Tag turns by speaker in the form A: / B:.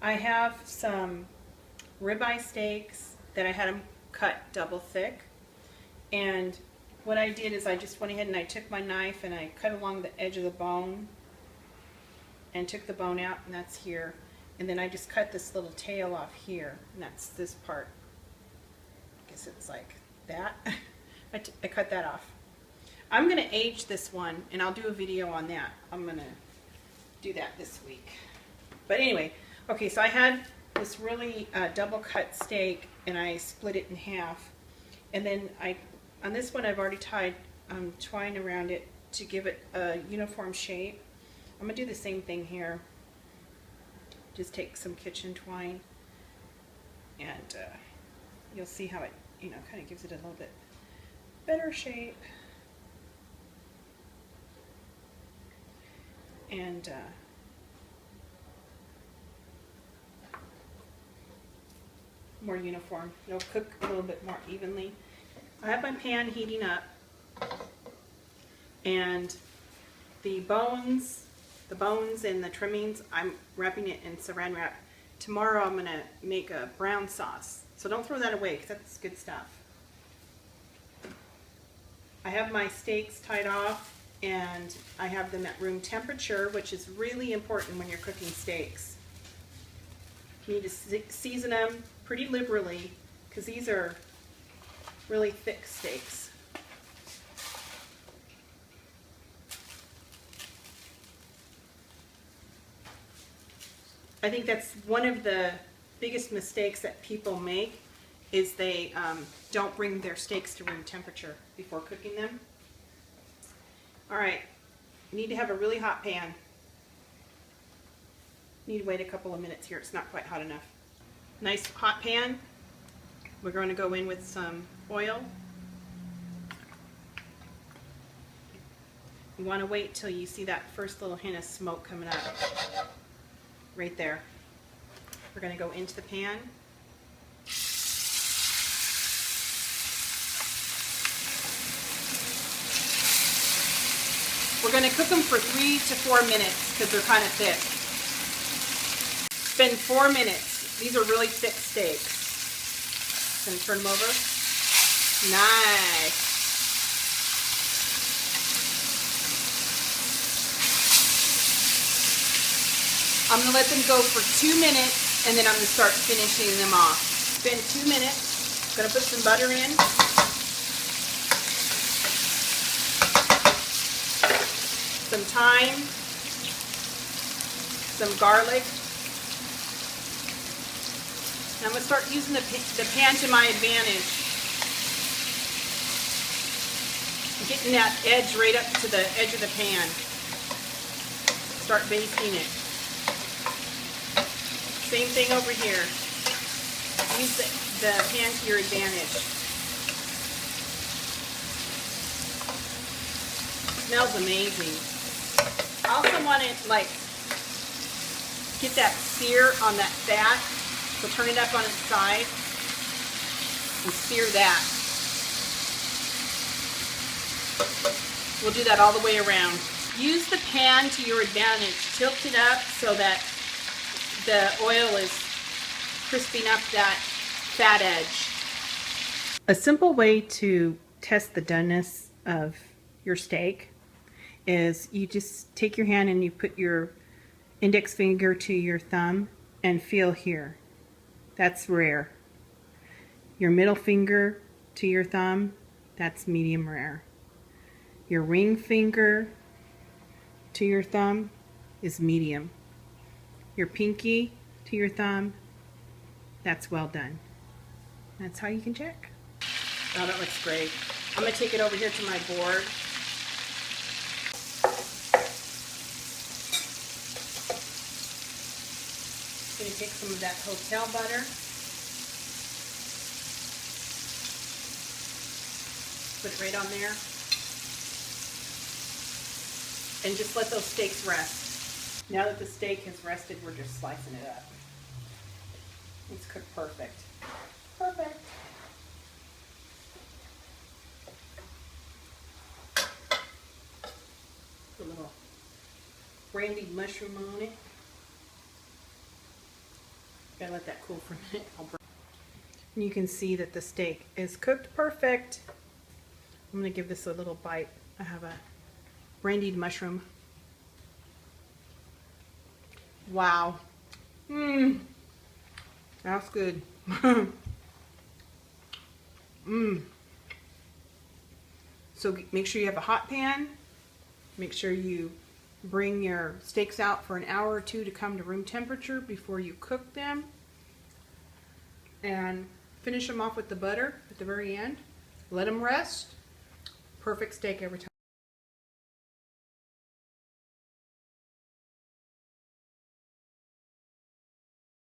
A: I have some ribeye steaks that I had them cut double thick. And what I did is I just went ahead and I took my knife and I cut along the edge of the bone and took the bone out, and that's here. And then I just cut this little tail off here, and that's this part. I guess it's like that. I cut that off. I'm going to age this one, and I'll do a video on that. I'm going to do that this week. But anyway, okay, so I had this really double cut steak, and I split it in half. And then on this one, I've already tied twine around it to give it a uniform shape. I'm going to do the same thing here. Just take some kitchen twine, and you'll see how it, kind of gives it a little bit better shape. And more uniform. It'll cook a little bit more evenly. I have my pan heating up, and the bones and the trimmings, I'm wrapping it in saran wrap. Tomorrow I'm going to make a brown sauce. So don't throw that away, because that's good stuff. I have my steaks tied off, and I have them at room temperature, which is really important when you're cooking steaks. You need to season them pretty liberally, because these are really thick steaks. I think that's one of the biggest mistakes that people make, is they don't bring their steaks to room temperature before cooking them. All right, you need to have a really hot pan. Need to wait a couple of minutes here. It's not quite hot enough. Nice hot pan. We're going to go in with some oil. You want to wait till you see that first little hint of smoke coming up. Right there. We're going to go into the pan. We're going to cook them for 3 to 4 minutes because they're kind of thick. It's been 4 minutes. These are really thick steaks. Going to turn them over. Nice. I'm going to let them go for 2 minutes, and then I'm going to start finishing them off. It's been 2 minutes. I'm going to put some butter in. Some thyme. Some garlic. And I'm going to start using the pan to my advantage. Getting that edge right up to the edge of the pan. Start basting it. Same thing over here. Use the pan to your advantage. Smells amazing. I also want to get that sear on that fat. So turn it up on its side and sear that. We'll do that all the way around. Use the pan to your advantage. Tilt it up so that the oil is crisping up that fat edge. A simple way to test the doneness of your steak is you just take your hand and you put your index finger to your thumb and feel here. That's rare. Your middle finger to your thumb, that's medium rare. Your ring finger to your thumb is medium. Your pinky to your thumb, that's well done. That's how you can check. Oh, that looks great. I'm going to take it over here to my board. I'm going to take some of that hotel butter. Put it right on there. And just let those steaks rest. Now that the steak has rested, we're just slicing it up. It's cooked perfect. Perfect. Put a little brandied mushroom on it. Gotta let that cool for a minute. And you can see that the steak is cooked perfect. I'm gonna give this a little bite. I have a brandied mushroom. Wow. Mmm. That's good. Mmm. So make sure you have a hot pan. Make sure you bring your steaks out for an hour or two to come to room temperature before you cook them. And finish them off with the butter at the very end. Let them rest. Perfect steak every time.